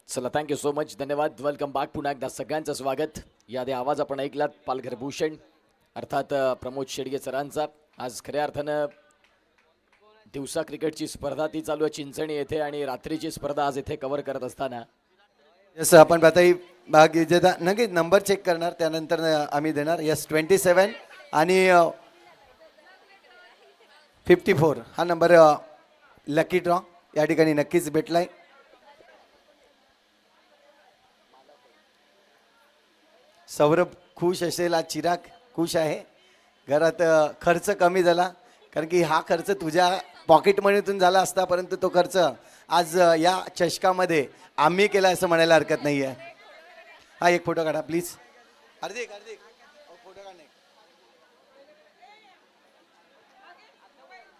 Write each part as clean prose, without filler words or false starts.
चला thank you so much, धन्यवाद. Welcome back. पुन्हा एकदा सगळ्यांचं स्वागत. याआधी आवाज आपण ऐकलात पालघर भूषण अर्थात प्रमोद शेडगे सरांचा. आज खऱ्या अर्थानं दिवसा क्रिकेटची स्पर्धा ती चालू आहे चिंचणी येथे आणि रात्रीची स्पर्धा आज इथे कव्हर करत असताना जसं आपण आता भाग विजेता नक्कीच नंबर चेक करणार त्यानंतर आम्ही देणार. यस 27 आणि 54 हा नंबर लकी ड्रॉ या ठिकाणी नक्कीच भेटलाय. सौरभ खुश असेल, आज चिराग खुश आहे. घरात खर्च कमी झाला कारण की हा खर्च तुझ्या पॉकेट मनीतून झाला असता, परंतु तो खर्च आज या चषकामध्ये आम्ही केला असं म्हणायला हरकत नाही आहे. हा एक फोटो काढा प्लीज. हार्दिक हार्दिक फोटो काढ.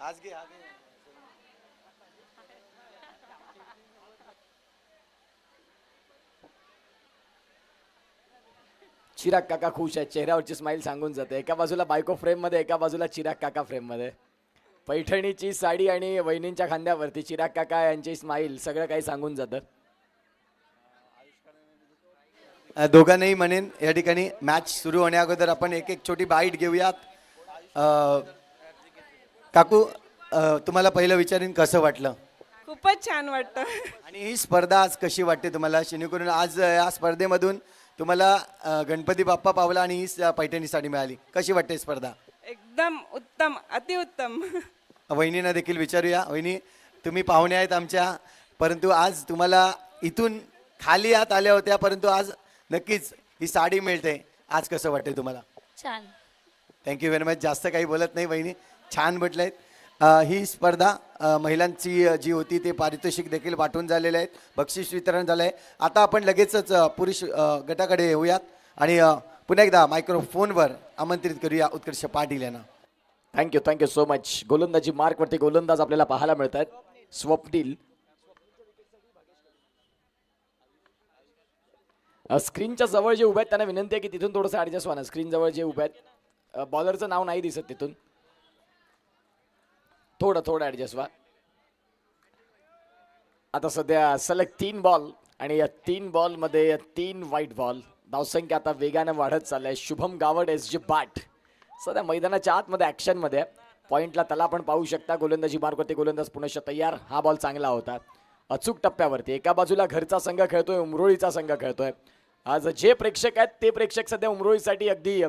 आज घे चिराग काका खुश आहेत. चेहऱ्यावरची स्माईल सांगून जाते. एका बाजूला बायको फ्रेम मध्ये, एका बाजूला चिराग काका फ्रेम मध्ये. पैठणीची साडी आणि वहिनींच्या खांद्यावरती चिराग काका यांची स्माईल सगळं काही सांगून जातं. दोघांनाही म्हणेन या ठिकाणी मॅच सुरू होण्या अगोदर आपण एक एक छोटी बाईट घेऊयात. काकू तुम्हाला पहिलं विचारीन कसं वाटलं खूपच छान वाटतं. आणि ही स्पर्धा आज कशी वाटते तुम्हाला? जेणेकरून आज या स्पर्धेमधून तुम्हाला गणपती बाप्पा पावला आणि ही पैठणी साडी मिळाली. कशी वाटते स्पर्धा? एकदम उत्तम, अतिउत्तम. वहिनींना देखील विचारूया. वहिनी तुम्ही पाहुणे आहेत आमच्या, परंतु आज तुम्हाला इथून खाली हात आल्या होत्या, परंतु आज नक्कीच ही साडी मिळते. आज कसं वाटते तुम्हाला? छान. Thank you very much. जास्त काही बोलत नाही वहिनी, छान म्हटलं. ही स्पर्धा महिलांची जी होती ते पारितोषिक देखील वाटून झालेले आहेत, बक्षीस वितरण झालं आहे. आता आपण लगेचच पुरुष गटाकडे येऊयात आणि पुन्हा एकदा मायक्रोफोनवर आमंत्रित करूया उत्कर्ष पाटील यांना. Thank you so much. गोलंदाजी मार्कवरती गोलंदाज आपल्याला पाहायला मिळत आहेत. स्वप्नील स्क्रीनच्या जवळ जे उभे आहेत त्यांना विनंती आहे की तिथून थोडंसं ॲडजस्ट व्हा ना. स्क्रीन जवळ जे उभे आहेत बॉलरचं नाव नाही दिसत, तिथून थोडं ॲडजस्ट व्हा. आता सध्या सलग 3 बॉल आणि या 3 बॉलमध्ये 3 व्हाईट बॉल. धावसंख्या आता वेगानं वाढत चाललंय. शुभम गावड SG बाट सध्या मैदानाच्या आतमध्ये ॲक्शनमध्ये. पॉईंटला त्याला आपण पाहू शकता. गोलंदाजी मार्कवरती गोलंदाज पुनश्च तयार. हा बॉल चांगला होता अचूक टप्प्यावरती. एका बाजूला घरचा संघ खेळतोय, उमरोळीचा संघ खेळतोय. आज जे प्रेक्षक आहेत ते प्रेक्षक सध्या उमरोळीसाठी अगदी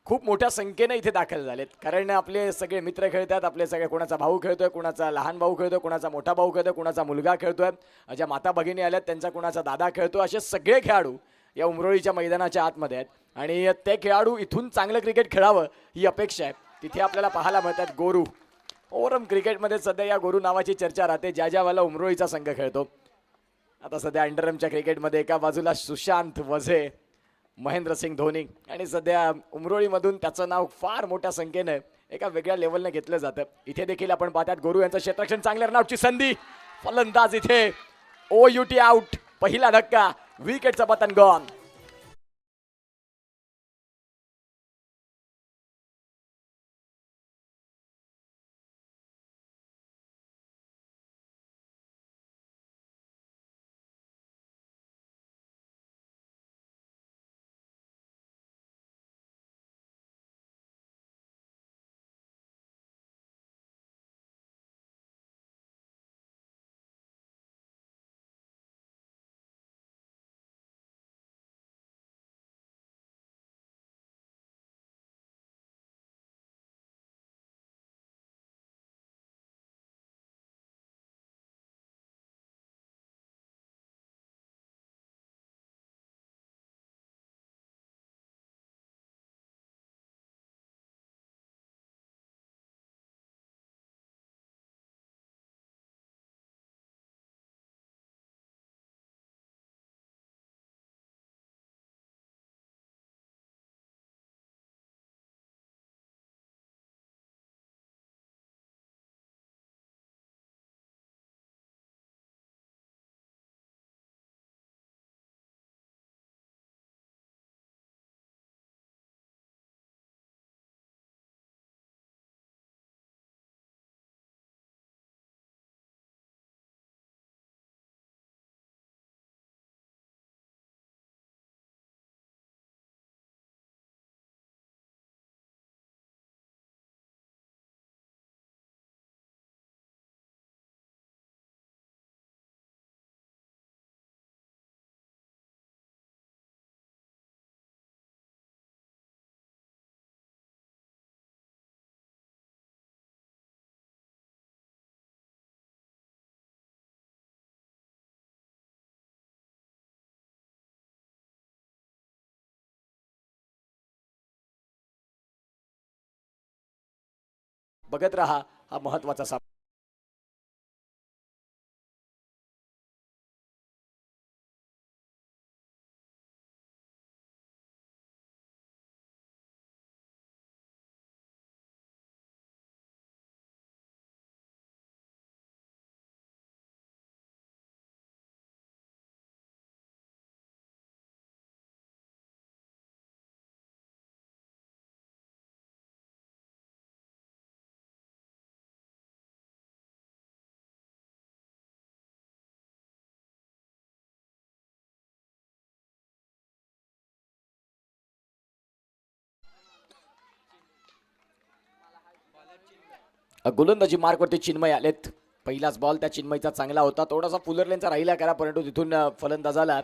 खूप मोठ्या संख्येने इथे दाखल झालेत, कारण आपले सगळे मित्र खेळतात. आपले सगळे, कोणाचा भाऊ खेळतोय, कोणाचा लहान भाऊ खेळतोय, कोणाचा मोठा भाऊ खेळतोय, कोणाचा मुलगा खेळतोय, ज्या माता भगिनी आल्यात त्यांचा कोणाचा दादा खेळतोय. असे सगळे खेळाडू या उमरोळीच्या मैदानाच्या आतमध्ये आहेत आणि ते खेळाडू इथून चांगलं क्रिकेट खेळावं ही अपेक्षा आहे. तिथे आपल्याला पाहायला मिळतात गोरू. ओरम क्रिकेटमध्ये सध्या या गोरू नावाची चर्चा राहते, ज्या वेळेला उमरोळीचा संघ खेळतो. आता सध्या अंडरमच्या क्रिकेटमध्ये एका बाजूला सुशांत वझे, महेंद्रसिंग धोनी आणि सध्या उमरोळीमधून त्याचं नाव फार मोठ्या संख्येनं एका वेगळ्या लेवलने घेतलं जातं. इथे देखील आपण पाहतात गोरू यांचं क्षेत्ररक्षण, चांगल्या रनआउटची संधी. फलंदाज इथे OUT आउट. पहिला धक्का, विकेटचं पतन गॉन. बघत राहा हा महत्वाचा सामना. गोलंदाजी मार्कवरती चिन्मय आलेत. पहिलाच बॉल त्या चिन्मयचा चांगला होता, थोडासा फुलरलेनचा राहिला करा, परंतु तिथून फलंदाजाला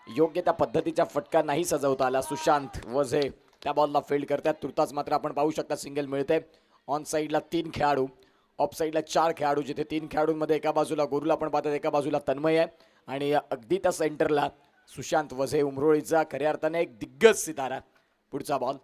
योग्य त्या पद्धतीचा फटका नाही सजवता आला. सुशांत वझे त्या बॉलला फील्ड करतात. तुर्तास मात्र आपण पाहू शकता सिंगल मिळते. ऑन साईडला 3 खेळाडू, ऑफ साईडला 4 खेळाडू, जिथे 3 खेळाडूंमध्ये एका बाजूला गोरुल आपण पाहतात, एका बाजूला तन्मय आहे आणि अगदी त्या सेंटरला सुशांत वझे, उमरोळीचा खऱ्या अर्थाने एक दिग्गज सितारा. पुढचा बॉल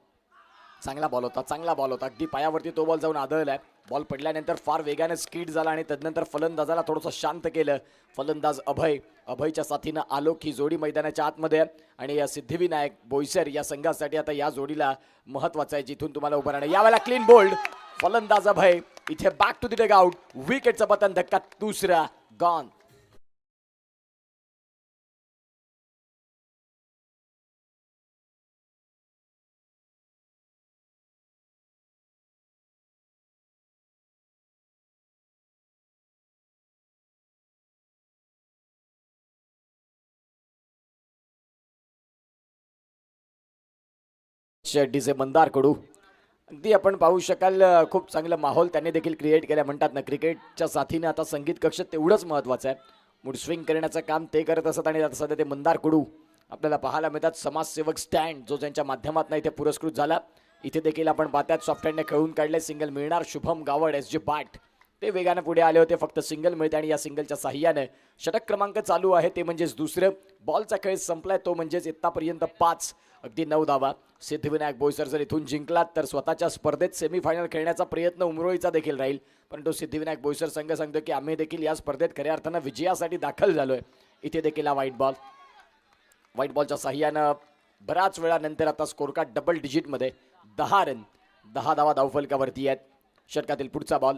चांगला बॉल होता, चांगला बॉल होता, अगदी पायावरती तो बॉल जाऊन आदळलाय. बॉल पडल्यानंतर फार वेगाने स्कीड झाला आणि तदनंतर फलंदाजाला थोडंसं शांत केलं. फलंदाज अभयच्या साथीनं आलोक ही जोडी मैदानाच्या आतमध्ये आणि या सिद्धिविनायक बोईसर या संघासाठी आता या जोडीला महत्वाचं आहे जिथून तुम्हाला उभं राहणं. यावेळेला क्लीन बोल्ड फलंदाज अभय इथे बॅक टू द डगआउट. विकेटचं पतन, धक्का दुसरा, गॉन. डीजे मंदार कडू अगदी आपण पाहू शकाल खूप चांगला माहोल त्यांनी देखील क्रिएट केला. म्हणतात ना क्रिकेटच्या साथीने आता संगीत कक्ष तेवढंच महत्वाचं आहे. मूड स्विंग करण्याचं काम ते करत असत आणि आता सध्या ते मंदार कडू आपल्याला पाहायला मिळतात. समाजसेवक स्टँड जो ज्यांच्या माध्यमातून इथे पुरस्कृत झाला, इथे देखील आपण पाहतात सॉफ्ट हँडने खेळून काढले. सिंगल मिळणार. शुभम गावड एस जे बाट ते वेगाने पुढे आले होते, फक्त सिंगल मिळते आणि या सिंगलच्या साह्याने षटक क्रमांक चालू आहे, ते म्हणजेच दुसरं. बॉलचा खेळ संपलाय, तो म्हणजेच इत्तापर्यंत 5 अगदी 9 धावा. सिद्धिविनायक बोईसर जर इथून जिंकलात तर स्वतःच्या स्पर्धेत सेमीफायनल खेळण्याचा प्रयत्न उमरोळीचा देखील राहील. परंतु सिद्धिविनायक बोईसर संघ सांगतो की आम्ही देखील या स्पर्धेत खऱ्या अर्थानं विजयासाठी दाखल झालोय. इथे देखील हा व्हाईट बॉलच्या साह्यानं बराच वेळानंतर आता स्कोर कार्ड डबल डिजिटमध्ये 10 रन 10 धावा धावफलकावरती आहेत. षटकातील पुढचा बॉल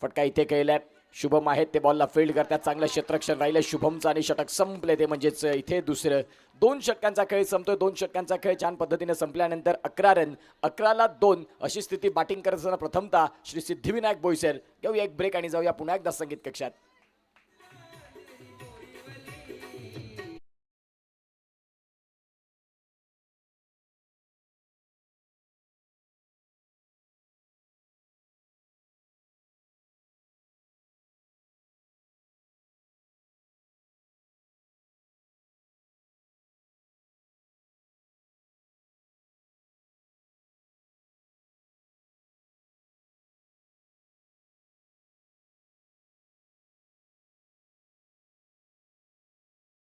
फटका इथे खेळलाय. शुभम आहेत ते बॉलला फील्ड करतात. चांगलं क्षेत्ररक्षण राहिलं शुभमचं आणि षटक संपले, ते म्हणजेच इथे दुसरं. 2 षटकांचा खेळ संपतोय. 2 षटकांचा खेळ छान पद्धतीने संपल्यानंतर 11 रन 11ला 2 अशी स्थिती बॅटिंग करत असताना प्रथमतः श्री सिद्धिविनायक बोईसर. घेऊया एक ब्रेक आणि जाऊया पुन्हा एकदा संगीत कक्षात.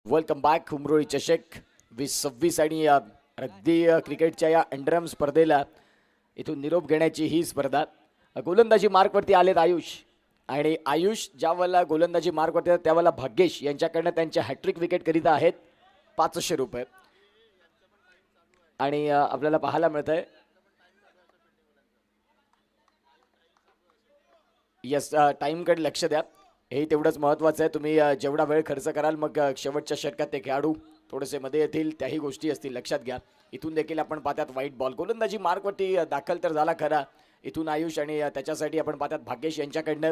Welcome back. उमरोळी चषक 2026 आणि अगदी क्रिकेटच्या या अंडरआर्म स्पर्धेला इथून निरोप घेण्याची ही स्पर्धा. गोलंदाजी मार्कवरती आलेत आयुष, आणि आयुष ज्या वेळेला गोलंदाजी मार्कवरती येतात त्यावेळेला भाग्येश यांच्याकडनं त्यांच्या हॅट्रिक विकेट करीता आहेत 500 रुपये. आणि आपल्याला पाहायला मिळत आहे यस टाईमकडे लक्ष द्या, हे तेवढंच महत्त्वाचं आहे. तुम्ही जेवढा वेळ खर्च कराल मग शेवटच्या षटकात ते खेळाडू थोडेसे मध्ये येतील, त्याही गोष्टी असतील लक्षात घ्या. इथून देखील आपण पाहतात व्हाईट बॉल. गोलंदाजी मार्कवरती दाखल तर झाला खरा इथून आयुष, आणि त्याच्यासाठी आपण पाहतात भाग्येश यांच्याकडनं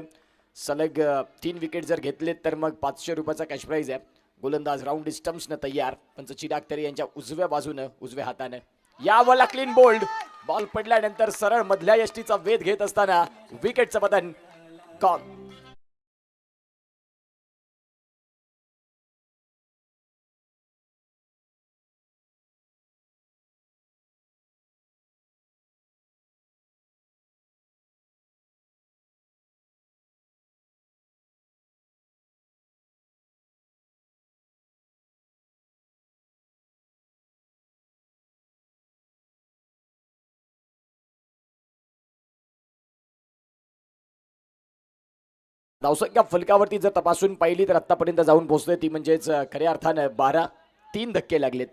सलग 3 विकेट जर घेतलेत तर मग 500 रुपयाचा कॅश प्राईज आहे. गोलंदाज राऊंड स्टम्प्सनं तयार. पंच चिराग तरी यांच्या उजव्या बाजूनं उजव्या हातानं. यावला क्लीन बोल्ड. बॉल पडल्यानंतर सरळ मधल्या यष्टीचा वेध घेत असताना विकेटचं पतन. गॉन. धावसंख्या फलकावरती जर तपासून पाहिली तर आतापर्यंत जाऊन पोहोचते ती म्हणजेच खऱ्या अर्थानं 12 3 धक्के लागलेत.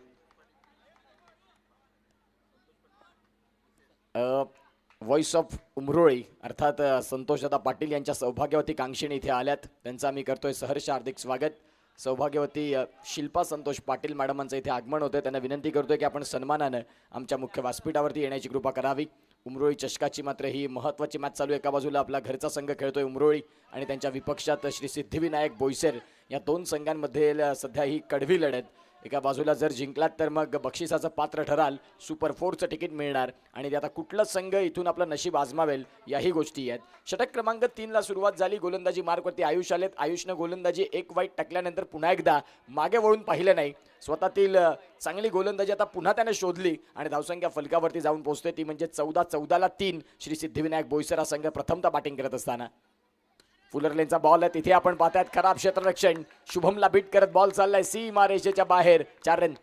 व्हॉइस ऑफ उमरोळी अर्थात संतोषदादा पाटील यांच्या सौभाग्यवती कांक्षिणी इथे आल्यात. त्यांचं आम्ही करतोय सहर्ष हार्दिक स्वागत. सौभाग्यवती शिल्पा संतोष पाटील मॅडमांचं इथे आगमन होतं. त्यांना विनंती करतोय की आपण सन्मानानं आमच्या मुख्य व्यासपीठावरती येण्याची कृपा करावी. उमरोळी चषकाची मात्र ही महत्त्वाची मॅच चालू आहे. एका बाजूला आपला घरचा संघ खेळतोय उमरोळी आणि त्यांच्या विपक्षात श्री सिद्धिविनायक बोईसर. या दोन संघांमध्ये सध्या ही कडवी लढत. एका बाजूला जर जिंकलात तर मग बक्षिसाचं पात्र ठराल, सुपर 4चं तिकीट मिळणार आणि आता कुठला संघ इथून आपलं नशीब आजमावेल याही गोष्टी आहेत. षटक क्रमांक 3 ला सुरुवात झाली. गोलंदाजी मार्कवरती आयुष आलेत. आयुषनं गोलंदाजी एक वाईट टाकल्यानंतर पुन्हा एकदा मागे वळून पाहिलं नाही. स्वतःतील चांगली गोलंदाजी आता पुन्हा त्याने शोधली आणि धावसंख्या फलकावरती जाऊन पोहोचते ती म्हणजे 14-14 ला 3. श्री सिद्धिविनायक बोईसर हा संघ प्रथमतः बॅटिंग करत असताना फुलरलेनचा बॉल आहे. तिथे आपण पाहतायत खराब क्षेत्ररक्षण. शुभमला बीट करत बॉल चाललाय सीमा रेषेच्या बाहेर. 4 रन.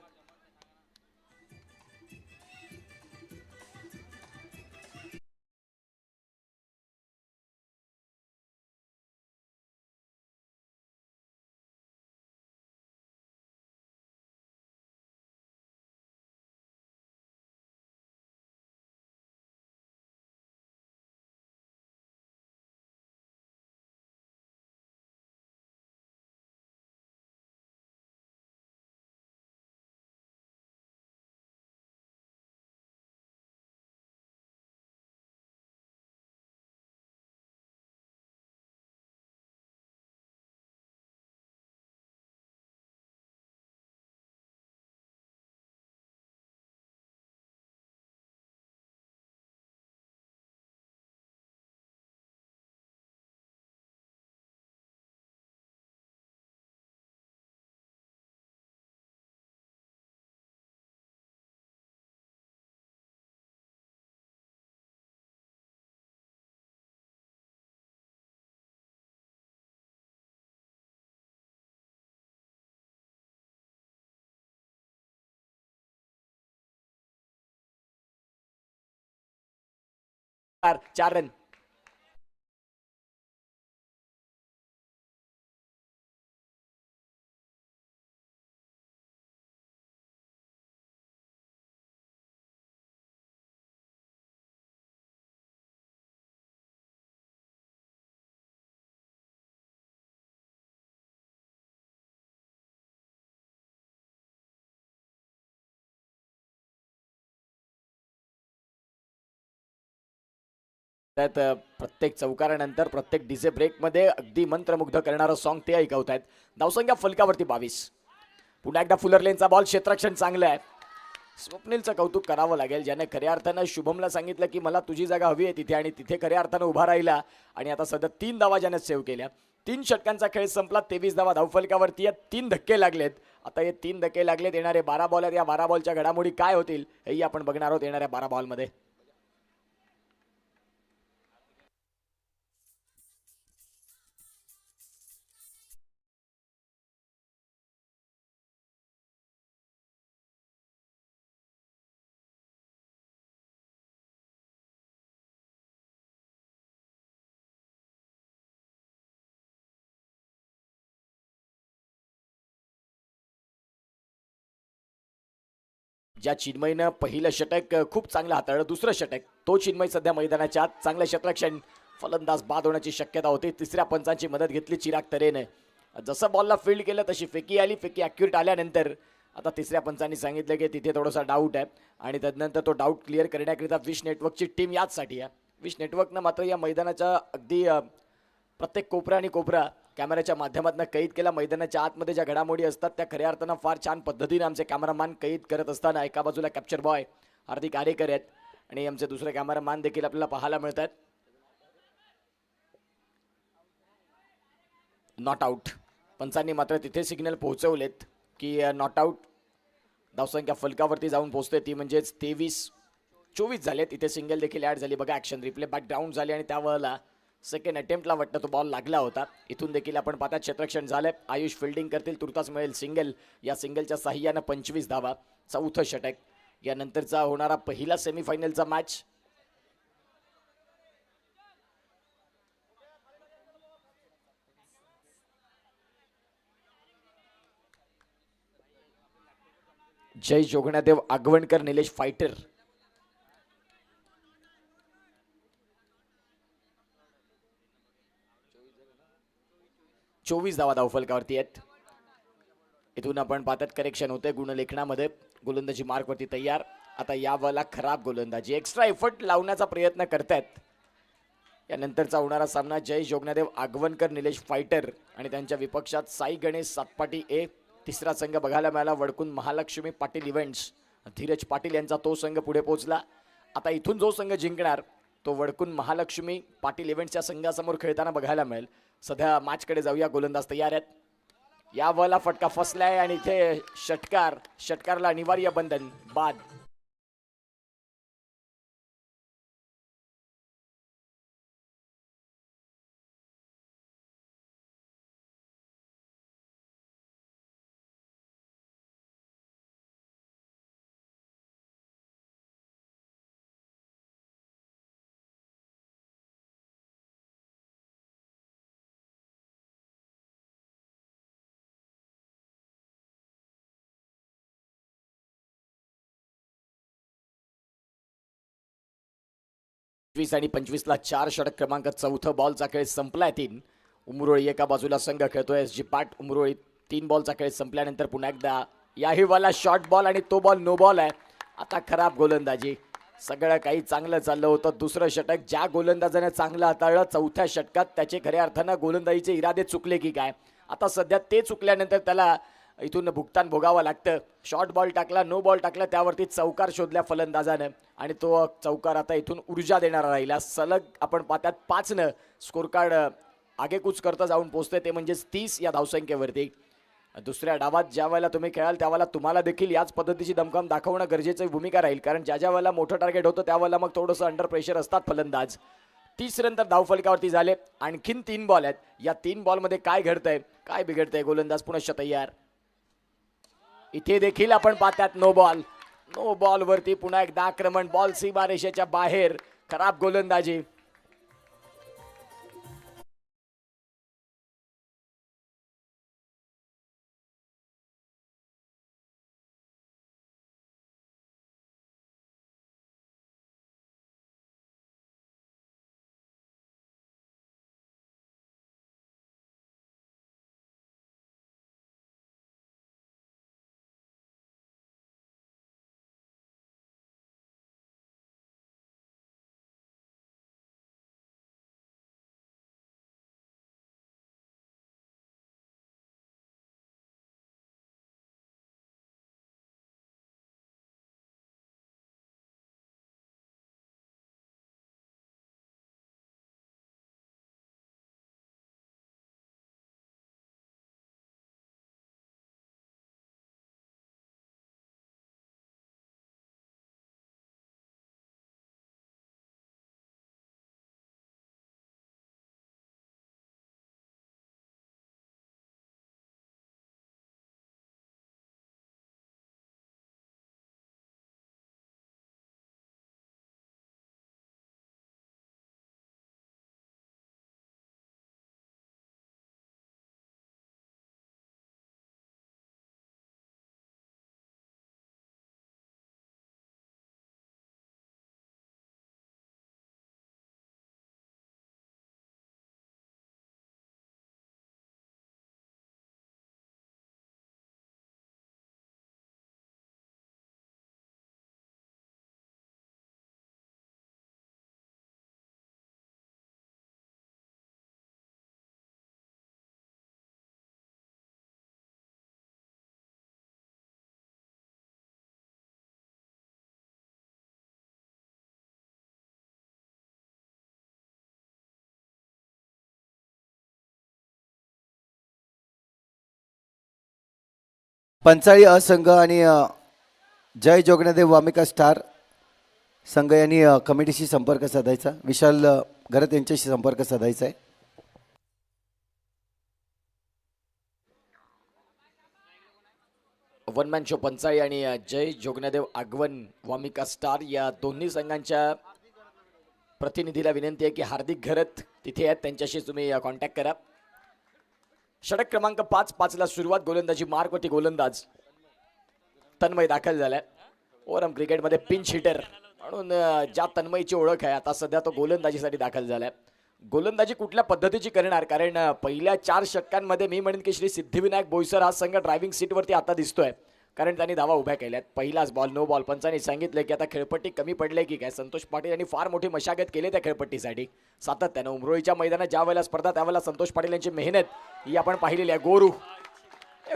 चार रन. त्यात प्रत्येक चौकारानंतर प्रत्येक डीजे ब्रेकमध्ये अगदी मंत्रमुग्ध करणारं सॉन्ग ते ऐकवत आहेत. धावसंख्या फलकावरती 22. पुन्हा एकदा फुलरलेनचा बॉल. क्षेत्ररक्षण चांगलं आहे. स्वप्नीलचं कौतुक करावं लागेल ज्याने खऱ्या अर्थानं शुभमला सांगितलं की मला तुझी जागा हवी आहे तिथे आणि तिथे खऱ्या अर्थानं उभा राहिला आणि आता सध्या 3 धावा ज्याने सेव्ह केल्या. 3 षटकांचा खेळ संपला. 23 धावा धावफलकावरती आहेत. 3 धक्के लागलेत. आता हे 3 धक्के लागलेत. येणारे 12 बॉल आहेत. या 12 बॉलच्या घडामोडी काय होतील हेही आपण बघणार आहोत येणाऱ्या 12 बॉलमध्ये. ज्या चिन्मयनं पहिलं षटक खूप चांगलं हाताळलं. दुसरं षटक तो चिन्मय सध्या मैदानाच्या आत. चांगलं क्षेत्ररक्षण. फलंदाज बाद होण्याची शक्यता होती. तिसऱ्या पंचांची मदत घेतली चिराग तरेने. जसं बॉलला फील्ड केलं तशी फेकी आली. फेकी ॲक्युरेट आल्यानंतर आता तिसऱ्या पंचांनी सांगितलं की तिथे थोडासा डाऊट आहे आणि त्यानंतर तो डाऊट क्लिअर करण्याकरिता विश नेटवर्कची टीम याचसाठी आहे. विश नेटवर्कनं मात्र या मैदानाच्या अगदी प्रत्येक कोपरा आणि कोपरा कॅमेऱ्याच्या माध्यमातून कैद केला. मैदानाच्या आतमध्ये ज्या घडामोडी असतात त्या खऱ्या अर्थानं फार छान पद्धतीने आमचे कॅमेरामॅन कैद करत असताना एका बाजूला कॅप्चर बॉय हार्दिक आरेकर आहेत आणि आमचे दुसरे कॅमेरामॅन देखील आपल्याला पाहायला मिळतात. Not out. पंचांनी मात्र तिथे सिग्नल पोहोचवलेत की नॉट आऊट. धावसंख्या फलकावरती जाऊन पोहोचते ती म्हणजेच 23-24 झालेत. इथे सिंगल देखील ॲड झाली. बघा ॲक्शन रिप्ले बॅकग्राऊंड झाली आणि त्यावेळेला सेकंड अटेम्प्टला वाटतं तो बॉल लागला होता. इथून देखील आपण पाहतात क्षेत्ररक्षण झालंय. आयुष फिल्डिंग करतील. तुर्तास मिळेल सिंगल. या सिंगलच्या साह्यानं 25 धावा. 4थं षटक. यानंतरचा होणारा पहिला सेमीफायनलचा मॅच जय जोगणादेव आगवणकर निलेश फायटर. चोवीस धावा धावफलकावरती आहेत. इथून आपण पाहतात करेक्शन होते गुणलेखनामध्ये. गोलंदाजी मार्कवरती तयार. आता यावेळेला खराब गोलंदाजी, एक्स्ट्रा एफर्ट लावण्याचा प्रयत्न करतायत. यानंतरचा होणारा सामना जय जोगणादेव आगवणकर निलेश फायटर आणि त्यांच्या विपक्षात साई गणेश सातपाटी ए. तिसरा संघ बघायला मिळाला वडकून महालक्ष्मी पाटील इव्हेंट्स. धीरज पाटील यांचा तो संघ पुढे पोहोचला. आता इथून जो संघ जिंकणार तो वडकून महालक्ष्मी पाटील इव्हेंट्सच्या संघासमोर खेळताना बघायला मिळेल. सध्या मॅचकडे जाऊया. गोलंदाज तयार आहेत. यावेळेला फटका फसलाय आणि इथे षटकारला अनिवार्य बंधन बाद. आणि 25ला 4 षटक क्रमांक. चौथं बॉलचा खेळ संपलाय. 3 उमरोळी एका बाजूला संघ खेळतोय. एस जी पाट उमरोळी. 3 बॉलचा खेळ संपल्यानंतर पुन्हा एकदा याही वाला शॉर्ट बॉल आणि तो बॉल नो बॉल आहे. आता खराब गोलंदाजी. सगळं काही चांगलं चाललं होतं. दुसरं षटक ज्या गोलंदाजाने चांगलं हाताळलं, चौथ्या षटकात त्याचे खऱ्या अर्थानं गोलंदाजीचे इरादे चुकले की काय. आता सध्या ते चुकल्यानंतर त्याला इथून भुगतान भोगावं लागतं. शॉर्ट बॉल टाकला, नो बॉल टाकला, त्यावरती चौकार शोधल्या फलंदाजानं आणि तो चौकार आता इथून ऊर्जा देणारा राहिला. सलग आपण पाहतात 5नं स्कोर कार्ड आगेकूच करता जाऊन पोहोचते, ते म्हणजेच 30 या धावसंख्येवरती. दुसऱ्या डावात ज्या वेळेला तुम्ही खेळाल त्यावेळेला तुम्हाला देखील याच पद्धतीची दमखम दाखवणं गरजेची भूमिका राहील, कारण ज्या वेळेला मोठं टार्गेट होतं त्यावेळेला मग थोडंसं अंडर प्रेशर असतात फलंदाज. 30 रन तर धावफलकावरती झाले. आणखीन 3 बॉल आहेत. या 3 बॉलमध्ये काय घडतंय, काय बिघडतंय. गोलंदाज पुनश्च तयार. इथे देखील आपण पाहतात नो बॉल. नो बॉल वरती पुन्हा एकदा आक्रमण. बॉल सीमारेषेच्या बाहेर. खराब गोलंदाजी. पंचाळी असंघ आणि जय जोगणादेव वामिका स्टार संघ यांनी कमिटीशी संपर्क साधायचा. विशाल घरत यांच्याशी संपर्क साधायचा आहे. वन मॅन शो पंचाळी आणि जय जोगणादेव आगवन वामिका स्टार या दोन्ही संघांच्या प्रतिनिधीला विनंती आहे की हार्दिक घरत तिथे आहेत, त्यांच्याशी तुम्ही कॉन्टॅक्ट करा. षटक क्रमांक 5 ला सुरुवात. गोलंदाजी मार्कवरती गोलंदाज तन्मय दाखल झालाय. ओव्हरआर्म क्रिकेटमध्ये पिंच हिटर म्हणून ज्या तन्मयची ओळख आहे आता सध्या तो गोलंदाजीसाठी दाखल झालाय. गोलंदाजी कुठल्या पद्धतीची करणार, कारण पहिल्या 4 षटकांमध्ये मी म्हणेन की श्री सिद्धिविनायक बोईसर हा संघ ड्रायव्हिंग सीटवरती आता दिसतोय, कारण त्यांनी धावा उभ्या केल्यात. पहिलाच बॉल नो बॉल. पंचांनी सांगितलं की आता खेळपट्टी कमी पडले की काय. संतोष पाटील यांनी फार मोठी मशागत केली त्या खेळपट्टीसाठी सातत्यानं. उमरोळीच्या मैदानात ज्या वेळेला स्पर्धा त्यावेळेला संतोष पाटील यांची मेहनत ही आपण पाहिलेली आहे.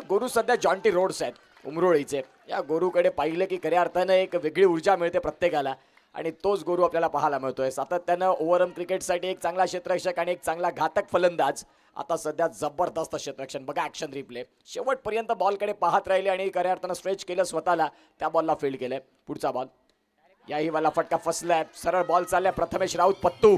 गोरू सध्या जॉन्टी रोड्स आहेत उमरोळीचे. या गोरूकडे पाहिलं की खऱ्या अर्थानं एक वेगळी ऊर्जा मिळते प्रत्येकाला, आणि तोच गोरू आपल्याला पाहायला मिळतोय. सातत्यानं ओव्हरआर्म क्रिकेटसाठी एक चांगला क्षेत्ररक्षक आणि एक चांगला घातक फलंदाज. आता सध्या जबरदस्त क्षेत्ररक्षण बघा. ॲक्शन रिप्ले शेवटपर्यंत बॉलकडे पाहत राहिले आणि खऱ्या अर्थानं स्ट्रेच केलं स्वतःला. त्या बॉलला फील्ड केलंय. पुढचा बॉल याही वाला फटका फसलाय. सरळ बॉल चाललाय. प्रथमेश राऊत पत्तू.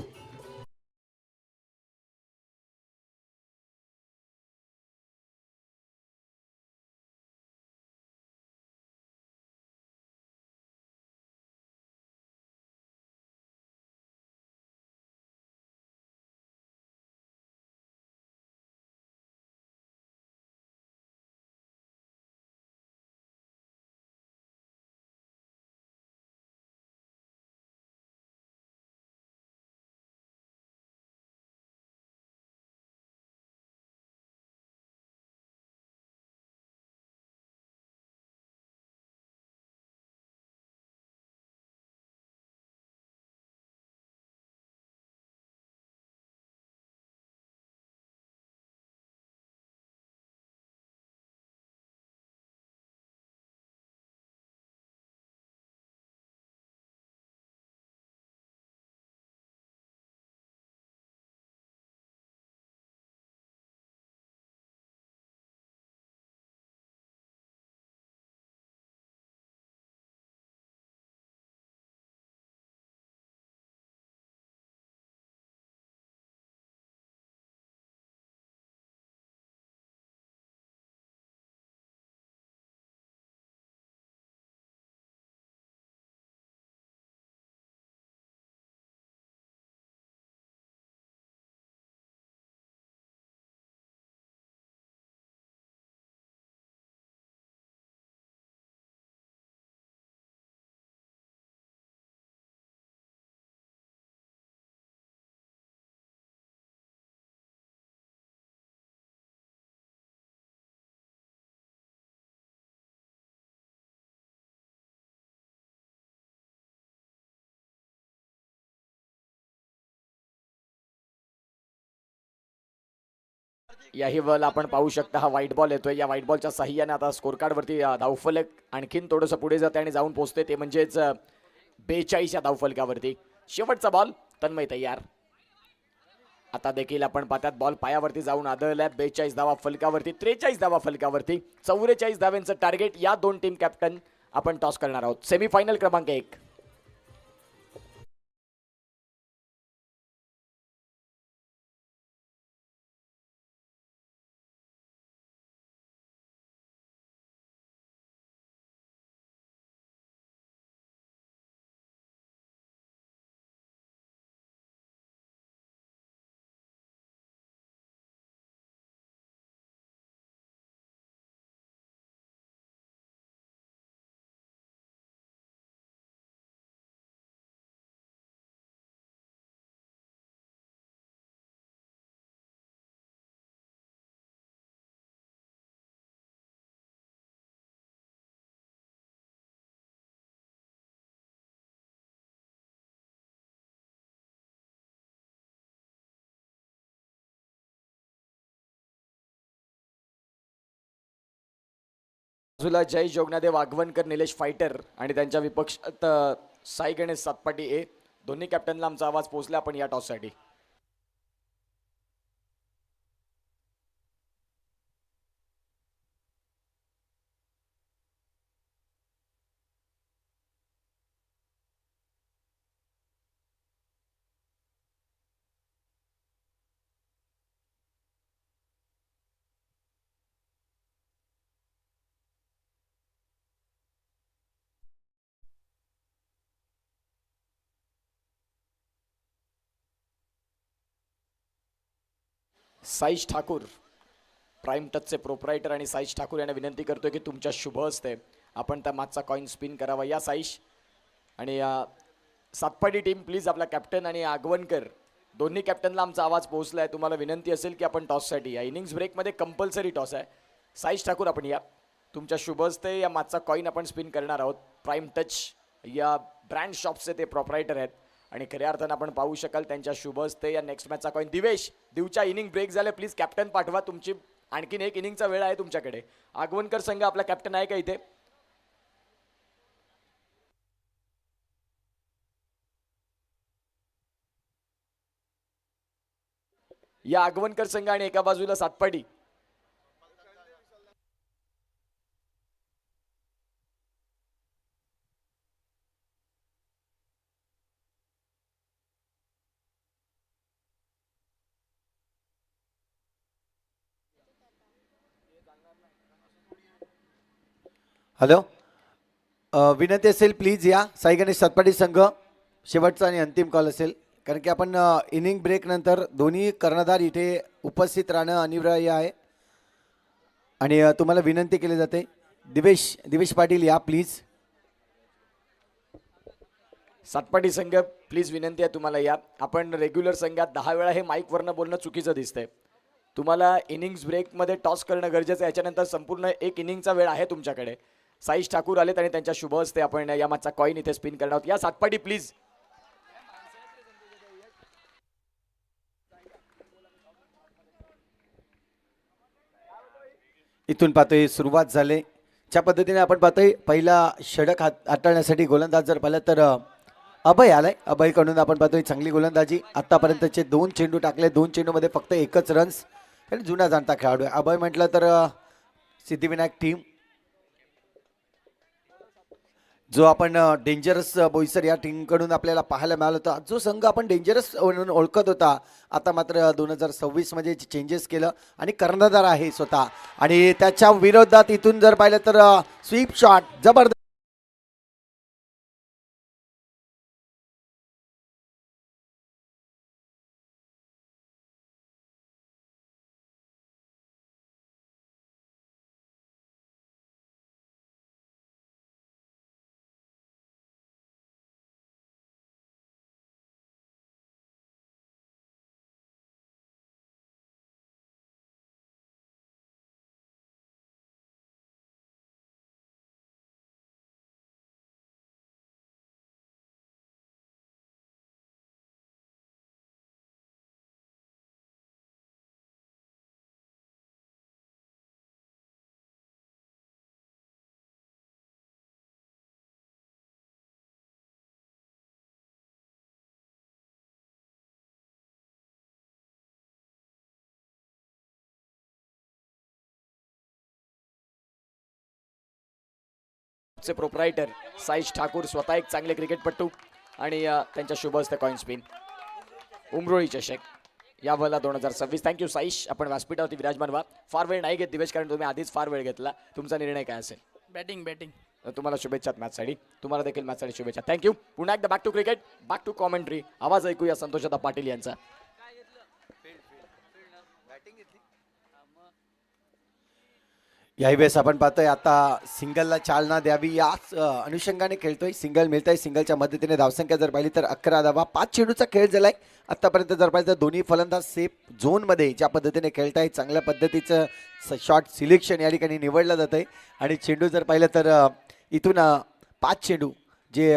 याही बॉल आपण पाहू शकता. हा व्हाईट बॉल येतोय. या व्हाईट बॉलच्या साह्याने आता स्कोर कार्ड वरती धावफलक आणखीन थोडंसं पुढे जाते आणि जाऊन पोहोचते, ते म्हणजेच 42 या धावफलकावरती. शेवटचा बॉल. तन्मय तयार. आता देखील आपण पाहतात बॉल पायावरती जाऊन आदळलाय. 42 धावा फलकावरती, 43 धावा फलकावरती. 44 धाव्यांचं टार्गेट या दोन टीम कॅप्टन आपण टॉस करणार आहोत. सेमीफायनल क्रमांक 1. बाजूला जय जोगनादेव आगवणकर, निलेश फायटर आणि त्यांच्या विपक्षात साई गणेश सातपाटी ए. दोन्ही कॅप्टनला आमचा आवाज पोहोचला आपण या टॉससाठी. साईश ठाकूर, प्राईम टचचे प्रोप्रायटर आणि साईश ठाकूर यांना विनंती करतोय की तुमच्या शुभ हस्ते आपण त्या मागचा कॉइन स्पिन करावा या साईश. आणि सातपाडी टीम प्लीज आपला कॅप्टन आणि आगवणकर दोन्ही कॅप्टनला आमचा आवाज पोहोचला आहे. तुम्हाला विनंती असेल की आपण टॉससाठी या इनिंग्स ब्रेकमध्ये कंपल्सरी टॉस आहे. साईश ठाकूर आपण या तुमच्या शुभ हस्ते या मागचा कॉइन आपण स्पिन करणार आहोत. प्राईम टच या ब्रँड शॉपचे ते प्रॉपरायटर आहेत आणि खऱ्या अर्थानं आपण पाहू शकाल त्यांच्या शुभ हस्ते या नेक्स्ट मॅचचा कॉइन. दिवेश दिवच्या इनिंग ब्रेक झाले, प्लीज कॅप्टन पाठवा. तुमची आणखीन एक इनिंगचा वेळ आहे तुमच्याकडे. आगवणकर संघ आपला कॅप्टन आहे का इथे? या आगवणकर संघ आणि एका बाजूला सातपाडी. हॅलो, विनंती असेल प्लीज या. साई गणेश सातपाडी संघ शेवटचा आणि अंतिम कॉल असेल, कारण की आपण इनिंग ब्रेक नंतर दोन्ही कर्णधार इथे उपस्थित राहणं अनिवार्य आहे. आणि तुम्हाला विनंती केली जाते. दिवेश पाटील या प्लीज. सातपाडी संघ प्लीज विनंती आहे तुम्हाला या. आपण रेग्युलर संघात 10 वेळा हे माईकवरनं बोलणं चुकीचं दिसतंय. तुम्हाला इनिंग्स ब्रेकमध्ये टॉस करणं गरजेचं आहे. याच्यानंतर संपूर्ण एक इनिंगचा वेळ आहे तुमच्याकडे. साईश ठाकूर आलेत आणि त्यांच्या शुभ हस्ते आपण या मागचा कॉइन इथे स्पिन करणार आहोत. या सातपाडी प्लीज. इथून पाहतोय सुरुवात झाले. ज्या पद्धतीने आपण पाहतोय पहिला षटक हाताळण्यासाठी गोलंदाज जर पाहिलं तर अभय आलाय. अभयकडून आपण पाहतोय चांगली गोलंदाजी. आतापर्यंतचे 2 चेंडू टाकले, 2 चेंडूमध्ये फक्त 1च रन्स. आणि जुना जाणता खेळाडू आहे अभय म्हटलं तर. सिद्धिविनायक टीम जो आपण डेंजरस बोईसर या टीमकडून आपल्याला पाहायला मिळाला होता, जो संघ आपण डेंजरस म्हणून ओळखत होता, आता मात्र 2026 मध्ये चेंजेस केलं आणि कर्णधार आहे स्वतः. आणि त्याच्या विरोधात इथून जर पाहिलं तर स्वीप शॉट जबरदस्त. चे प्रोप्रायटर साईश ठाकूर स्वतः एक चांगले क्रिकेटपटू आणि त्यांच्या शुभ हस्ते कॉइन स्पिन. उमरोळी चषक या भला 2026. थँक्यू साईश. आपण व्यासपीठावरती विराजमान व्हा. फार वेळ नाही घेत दिवेश, कारण तुम्ही आधीच फार वेळ घेतला. तुमचा निर्णय काय असेल? बॅटिंग. तुम्हाला शुभेच्छा मॅचसाठी. तुम्हाला देखील मॅचसाठी शुभेच्छा. थँक्यू. पुन्हा एकदा back to cricket, back to commentary. आवाज ऐकूया संतोषदा पाटील यांचा. याही वेळेस आपण पाहतोय आता सिंगलला चालना द्यावी याच अनुषंगाने खेळतोय. सिंगल मिळतंय. सिंगलच्या मदतीने धावसंख्या जर पाहिली तर 11 धावा. 5 चेंडूचा खेळ झालाय आतापर्यंत. जर पाहिलं तर दोन्ही फलंदाज सेफ झोनमध्ये ज्या पद्धतीने खेळताय, चांगल्या पद्धतीचं शॉट सिलेक्शन या ठिकाणी निवडलं जात आहे. आणि चेंडू जर पाहिलं तर इथून 5 चेंडू जे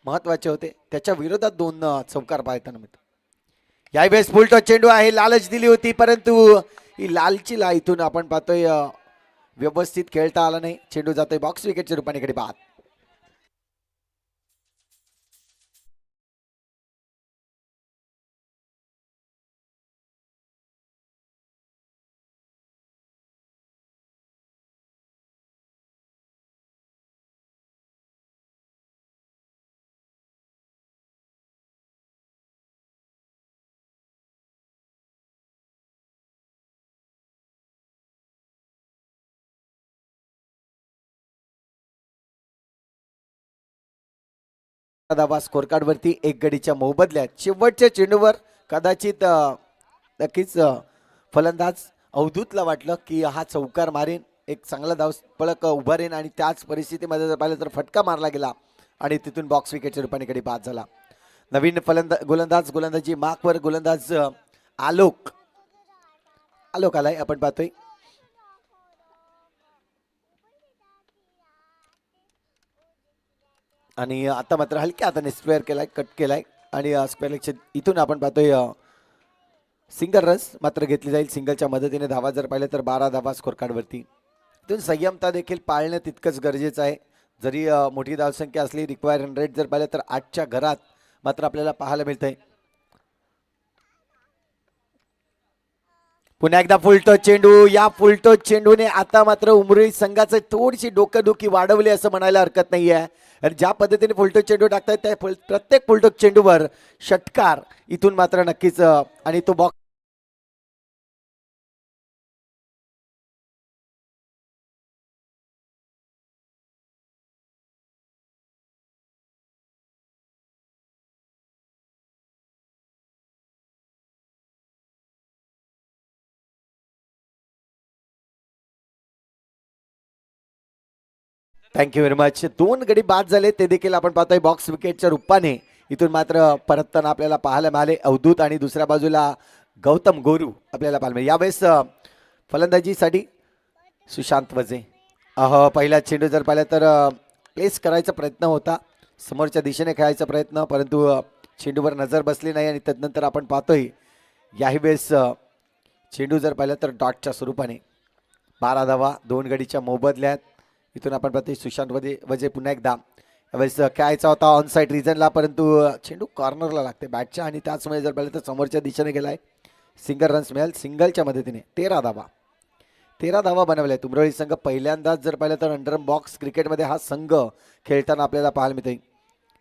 महत्त्वाचे होते त्याच्या विरोधात 2 चौकार पाहताना मिळतो. याही वेळेस फुल टॉस चेंडू आहे. लालच दिली होती, परंतु ही लालचीला इथून आपण पाहतोय व्यवस्थित खेळता आला नाही. चेंडू जातोय बॉक्स विकेटच्या रूपाने बाद. धावा स्कोर कार्ड वरती 1 गडीच्या मोबदल्यात. शेवटच्या चेंडूवर कदाचित नक्कीच फलंदाज अवधूतला वाटलं की हा चौकार मारेन. एक चांगला धावपळक उभा राहीन आणि त्याच परिस्थितीमध्ये जर पाहिलं तर फटका मारला गेला आणि तिथून बॉक्स विकेटच्या रूपाने कडे बाद झाला. नवीन गोलंदाजी मार्कवर गोलंदाज आलोक आलाय आपण पाहतोय. आणि आता मात्र हलक्या हाताने स्क्वेअर केलाय, कट केलाय आणि स्क्वेअर इथून आपण पाहतोय सिंगल रन्स मात्र घेतली जाईल. सिंगलच्या मदतीने धावा जर पाहिलं तर 12 धावा स्कोर कार्डवरती. इथून संयमता देखील पाळणं तितकंच गरजेचं आहे. जरी मोठी धावसंख्या असली, रिक्वायर रन रेट जर पाहिलं तर 8च्या घरात मात्र आपल्याला पाहायला मिळतंय. पुन्हा एकदा फुलटॉस चेंडू. या फुलटॉस चेंडूने आता मात्र उमरी संघाचं थोडीशी डोकंदुखी वाढवली असं म्हणायला हरकत नाही आहे. आणि ज्या पद्धतीने फुलटॉस चेंडू टाकतायत त्या प्रत्येक फुलटॉस चेंडूवर षटकार इथून मात्र नक्कीच. आणि तो बॉक्स थँक्यू व्हेरी मच. 2 गडी बाद झाले ते देखील आपण पाहतोय बॉक्स विकेटच्या रूपाने. इथून मात्र परतताना आपल्याला पाहायला मिळाले अवधूत आणि दुसऱ्या बाजूला गौतम गोरू आपल्याला पाहायला मिळाले. यावेळेस फलंदाजीसाठी सुशांत वजे. पहिला चेंडू जर पाहिला तर प्लेस करायचा प्रयत्न होता, समोरच्या दिशेने खेळायचा प्रयत्न, परंतु चेंडूवर नजर बसली नाही. आणि त्यानंतर आपण पाहतोय याही वेळेस चेंडू जर पाहिला तर डॉटच्या स्वरूपाने 12 धावा 2 गडीच्या मोबदल्यात. इथून आपण पाहतोय सुशांत वजे पुन्हा एकदा यावेळेस खेळायचा होता ऑन साईड रिजनला, परंतु चेंडू कॉर्नरला लागते बॅटच्या आणि त्याचमुळे जर पाहिलं तर समोरच्या दिशेने गेलाय. सिंगल रन्स मिळेल. सिंगलच्या मदतीने 13 धावा बनवल्या आहेत. उमरळी संघ पहिल्यांदाच जर पाहिलं तर अंडरम बॉक्स क्रिकेटमध्ये हा संघ खेळताना आपल्याला पाहायला मिळते.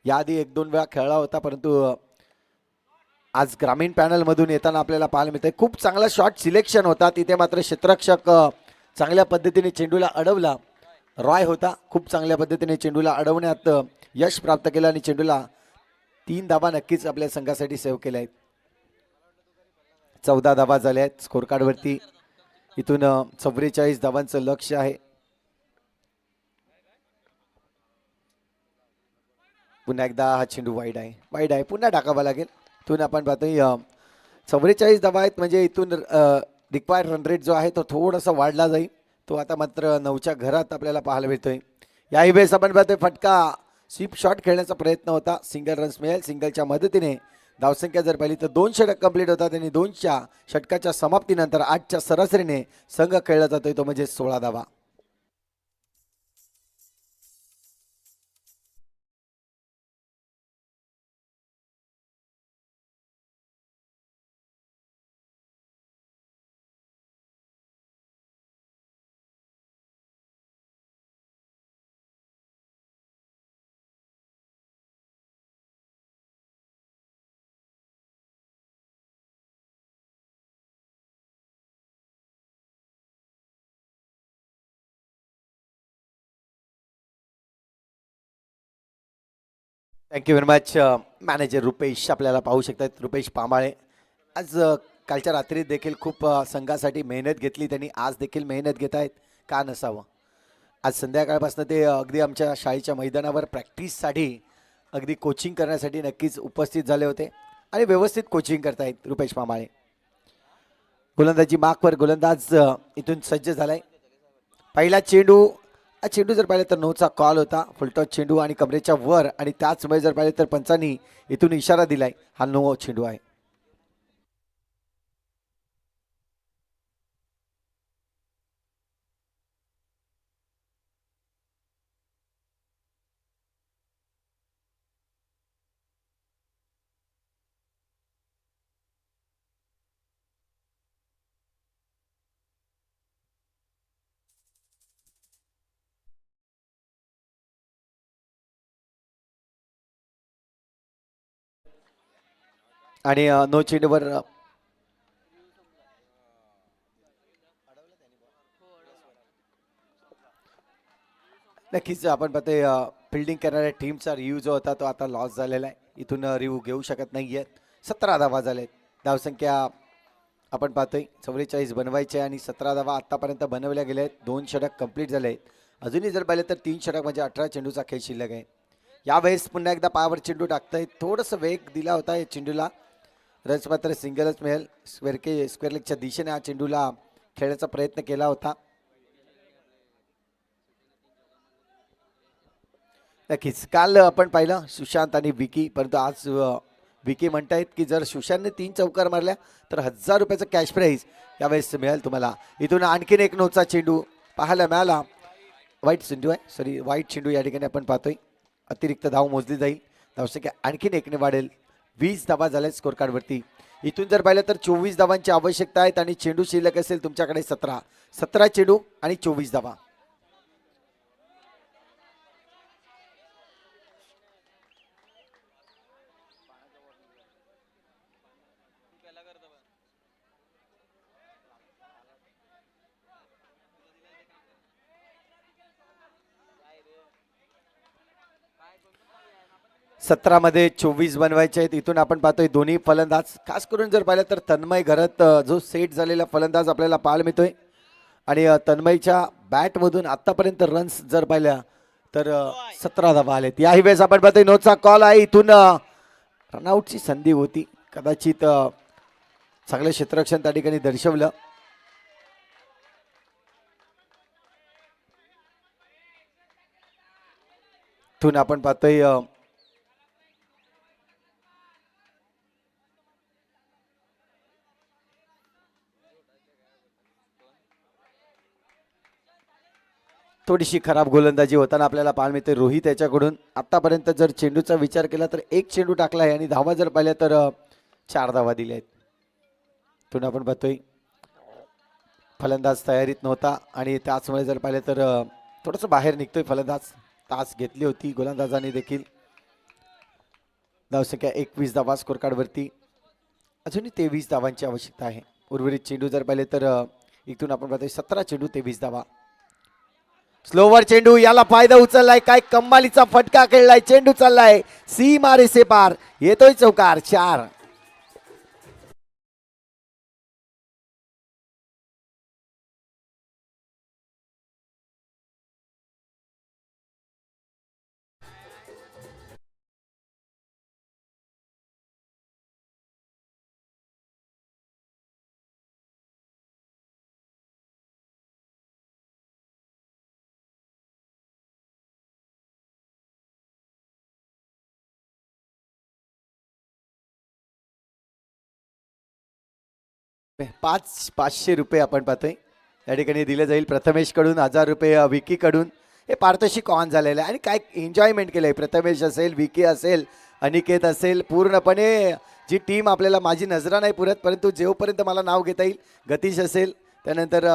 याआधी 1-2 वेळा खेळला होता, परंतु आज ग्रामीण पॅनलमधून येताना आपल्याला पाहायला मिळते. खूप चांगला शॉट सिलेक्शन होता तिथे, मात्र क्षेत्ररक्षक चांगल्या पद्धतीने चेंडूला अडवला. रॉय होता, खूप चांगल्या पद्धतीने चेंडूला अडवण्यात यश प्राप्त केलं आणि चेंडूला 3 धावा नक्कीच आपल्या संघासाठी सेव्ह केल्या आहेत. 14 धावा झाल्या आहेत स्कोर कार्डवरती. इथून 44 धावांचं लक्ष आहे. पुन्हा एकदा हा चेंडू वाईड आहे, पुन्हा टाकावा लागेल. इथून आपण पाहतोय 44 धावा आहेत, म्हणजे इथून रिक्वायर्ड रन रेट जो आहे तो थोडासा वाढला जाईल. तो आता मात्र 9च्या घरात आपल्याला पाहायला मिळतोय. याही वेळेस आपण पाहतोय फटका स्वीप शॉट खेळण्याचा प्रयत्न होता. सिंगल रन्स मिळेल. सिंगलच्या मदतीने धावसंख्या जर पाहिली तर 2 षटक कंप्लीट होतात आणि 2च्या षटकाच्या समाप्तीनंतर 8च्या सरासरीने संघ खेळला जातोय, तो म्हणजे 16 धावा. Thank you very much. Manager Rupesh आपल्याला पाहू शकतात. रुपेश पामाळे आज कालच्या रात्री देखील खूप संघासाठी मेहनत घेतली त्यांनी. आज देखील मेहनत घेत आहेत, का नसावं. आज संध्याकाळपासून ते अगदी आमच्या शाळेच्या मैदानावर प्रॅक्टिससाठी अगदी कोचिंग करण्यासाठी नक्कीच उपस्थित झाले होते आणि व्यवस्थित कोचिंग करतायत रुपेश पामाळे. गोलंदाजी मार्कवर गोलंदाज इथून सज्ज झालाय. पहिला चेंडू जर पाहिलं तर 9चा कॉल होता. फुलटॉस चेंडू आणि कमरेच्या वर, आणि त्याचमुळे जर पाहिलं तर पंचांनी इथून इशारा दिलाय हा 9 चेंडू आहे. आणि 9 चेंडूवर नक्कीच आपण पाहतोय फिल्डिंग करणाऱ्या टीमचा रिव्ह्यू जो होता तो आता लॉस झालेला आहे. इथून रिव्ह्यू घेऊ शकत नाही आहेत. 17 धावा झालेत. धावसंख्या आपण पाहतोय 44 बनवायचे आणि 17 धावा आतापर्यंत बनवल्या गेल्या आहेत. 2 षटक कंप्लीट झाले आहेत. अजूनही जर पाहिलं तर 3 षटक म्हणजे 18 चेंडूचा खेळ शिल्लक आहे. यावेळेस पुन्हा एकदा पायावर चेंडू टाकतायत. थोडंसं वेग दिला होता या चेंडूला. रन्स मात्र सिंगलच मिळेल. स्क्वेअर लेगच्या दिशेने हा चेंडूला खेळण्याचा प्रयत्न केला होता. नक्कीच काल आपण पाहिलं सुशांत आणि विकी, परंतु आज विकी म्हणतायत की जर सुशांतने 3 चौकार मारल्या तर 1000 रुपयाचं कॅश प्राईज यावेळेस मिळेल तुम्हाला. इथून आणखीन एक नोचा चेंडू पाहायला मिळाला. वाईट चेंडू या ठिकाणी आपण पाहतोय. अतिरिक्त धाव मोजली जाईल. धावसंख्या आणखीन एकने वाढेल. 20 धावा झाल्या स्कोर कार्डवरती. इथून जर पाहिलं तर 24 धावांची आवश्यकता आहेत आणि चेंडू शिल्लक असेल तुमच्याकडे 17 चेंडू आणि 24 धावा. मध्ये 24 बनवायचे आहेत. इथून आपण पाहतोय दोन्ही फलंदाज, खास करून जर पाहिलं तर तन्मय घरात जो सेट झालेला फलंदाज आपल्याला पाहायला मिळतोय आणि तन्मयच्या बॅटमधून आतापर्यंत रन्स जर पाहिल्या तर 17 धावा आलेत. याही वेळेस आपण पाहतोय नोचा कॉल आहे. इथून रनआउटची संधी होती, कदाचित चांगलं क्षेत्ररक्षण त्या ठिकाणी दर्शवलं. इथून आपण पाहतोय थोडीशी खराब गोलंदाजी होताना आपल्याला पाहायला मिळते रोहित याच्याकडून. आतापर्यंत जर चेंडूचा विचार केला तर 1 चेंडू टाकला आहे आणि धावा जर पाहिल्या तर 4 धावा दिल्या आहेत. इथून आपण पाहतोय फलंदाज तयारीत नव्हता आणि त्याचमुळे जर पाहिलं तर थोडंसं बाहेर निघतोय फलंदाज. तास घेतली होती गोलंदाजाने देखील. धावसंख्या 21 धावा स्कोर कार्डवरती. अजूनही 23 धावांची आवश्यकता आहे. उर्वरित चेंडू जर पाहिले तर इथून आपण पाहतोय 17 चेंडू 23 धावा. स्लोवर चेंडू, याला फायदा उचललाय. काय कमालीचा फटका खेळलाय. चेंडू चाललाय सी मारे से पार. येतोय चौकार. 4. ₹500 आपण पाहतोय या ठिकाणी दिले जाईल. प्रथमेश कडून 1000 रुपये, विकी कडून. हे पारितोषिक ऑन झालेलं आहे आणि काय एन्जॉयमेंट केलंय. प्रथमेश असेल, विकी असेल, अनिकेत असेल, पूर्णपणे जी टीम आपल्याला माझी नजरा नाही पुरत, परंतु जेवपर्यंत मला नाव घेता येईल. गतीश असेल, त्यानंतर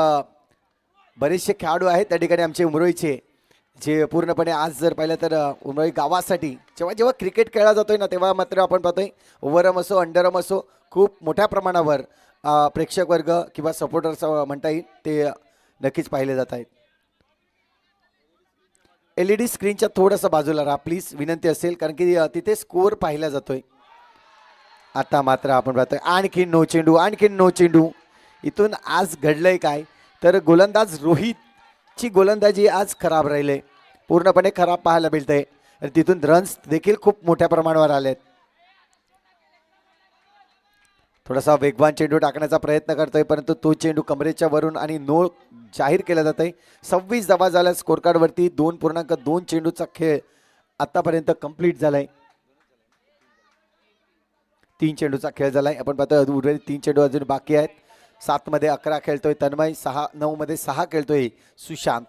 बरेचसे खेळाडू आहेत त्या ठिकाणी आमचे उमरोईचे, जे पूर्णपणे आज जर पाहिलं तर उमरोई गावासाठी जेव्हा क्रिकेट खेळला जातोय ना तेव्हा मात्र आपण पाहतोय ओव्हरम असो अंडरम असो खूप मोठ्या प्रमाणावर प्रेक्षक वर्ग किंवा सपोर्टर्स म्हणता येईल ते नक्कीच पाहिले जात आहेत. LED स्क्रीनच्या थोडंसं बाजूला राहा प्लीज, विनंती असेल, कारण की तिथे स्कोअर पाहिला जातोय. आता मात्र आपण पाहतोय आणखी नो चेंडू. इथून आज घडलंय काय तर गोलंदाज रोहितची गोलंदाजी आज खराब राहिले, पूर्णपणे खराब पाहायला मिळतंय. तिथून रन्स देखील खूप मोठ्या प्रमाणावर आलेत. थोडासा वेगवान चेंडू टाकण्याचा प्रयत्न करतोय, परंतु तो चेंडू कमरेच्या वरून आणि नो जाहीर केला जात आहे. 26 धावा झाल्या स्कोर कार्डवरती. 2.2 चेंडूचा खेळ आतापर्यंत कंप्लीट झालाय. 3 चेंडूचा खेळ झालाय. आपण पाहतोय उर्वरित 3 चेंडू अजून बाकी आहेत. 7 मध्ये 11 खेळतोय तन्मय, 9 मध्ये 6 खेळतोय सुशांत.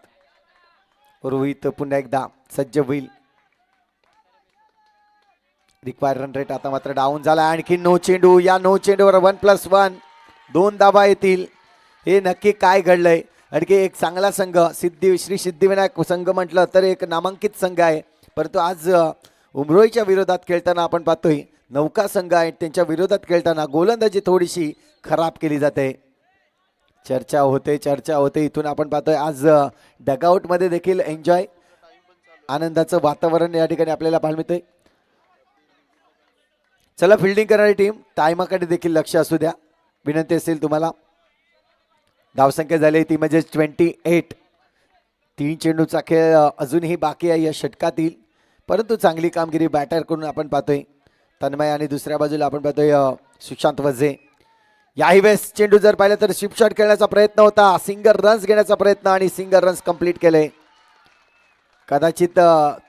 रोहित पुन्हा एकदा सज्ज होईल. रिक्वायर्ड रन रेट आता मात्र डाऊन झाला. आणखी नो चेंडू. या नो चेंडूवर 1+1 2 धावा येतील. हे नक्की काय घडलंय. आणखी एक चांगला संघ श्री सिद्धिविनायक संघ म्हटलं तर एक नामांकित संघ आहे, परंतु आज उमरोईच्या विरोधात खेळताना आपण पाहतोय नौका संघ आहे, त्यांच्या विरोधात खेळताना गोलंदाजी थोडीशी खराब केली जाते. चर्चा होते. इथून आपण पाहतोय आज डगआउट मध्ये देखील एन्जॉय आनंदाचं वातावरण या ठिकाणी आपल्याला पाहायला मिळतंय. चला फिल्डिंग करणारी टीम टाइमाकडे देखील लक्ष असू द्या. विनंती असेल तुम्हाला. धावसंख्या झाली ती म्हणजे 28. 3 चेंडूचा खेळ अजूनही बाकी आहे या षटकातील, परंतु चांगली कामगिरी बॅटर करून आपण पाहतोय तन्मय आणि दुसऱ्या बाजूला आपण पाहतोय सुशांत वझे. याही वेळेस चेंडू जर पाहिलं तर शिप शॉट खेळण्याचा प्रयत्न होता, सिंगल रन्स घेण्याचा प्रयत्न आणि सिंगल रन्स कंप्लीट केले. कदाचित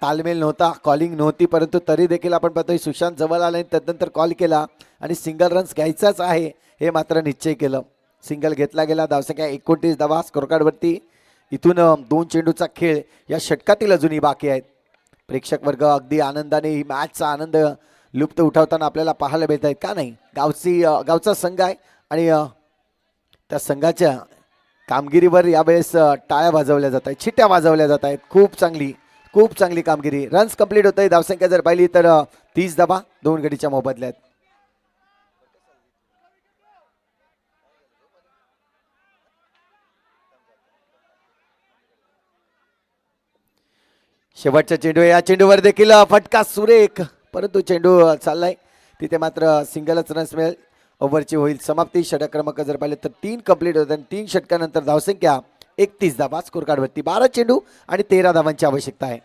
तालमेल नव्हता, कॉलिंग नव्हती, परंतु तरी देखील आपण पाहतोय सुशांत जवळ आला आणि त्यानंतर कॉल केला आणि सिंगल रन्स घ्यायचाच आहे हे मात्र निश्चय केलं. सिंगल घेतला गेला. धावसंख्या 29 धावा स्कोरकार्डवरती. इथून 2 चेंडूचा खेळ या षटकातील अजूनही बाकी आहेत. प्रेक्षक वर्ग अगदी आनंदाने ही मॅचचा आनंद लुप्त उठवताना आपल्याला पाहायला मिळत आहेत. का नाही, गावचा संघ आहे आणि त्या संघाच्या कामगिरीवर यावेळेस टाळ्या वाजवल्या जात आहेत, शिट्ट्या वाजवल्या जात आहेत. खूप चांगली कामगिरी. रन्स कंप्लीट होत आहे. धावसंख्या जर पाहिली तर 30 धावा 2 गडीच्या मोबदल्यात. शेवटचा चेंडू. या चेंडूवर देखील फटका सुरेख, परंतु चेंडू चाललाय तिथे मात्र सिंगलच रन्स मिळेल. ओव्हरची होईल समाप्ती. षटक क्रमांक जर पाहिले तर 3 कंप्लीट होत आणि 3 षटकानंतर धावसंख्या 31 धावा स्कोरकार्डवरती. 12 चेंडू आणि 13 धावांची आवश्यकता आहे.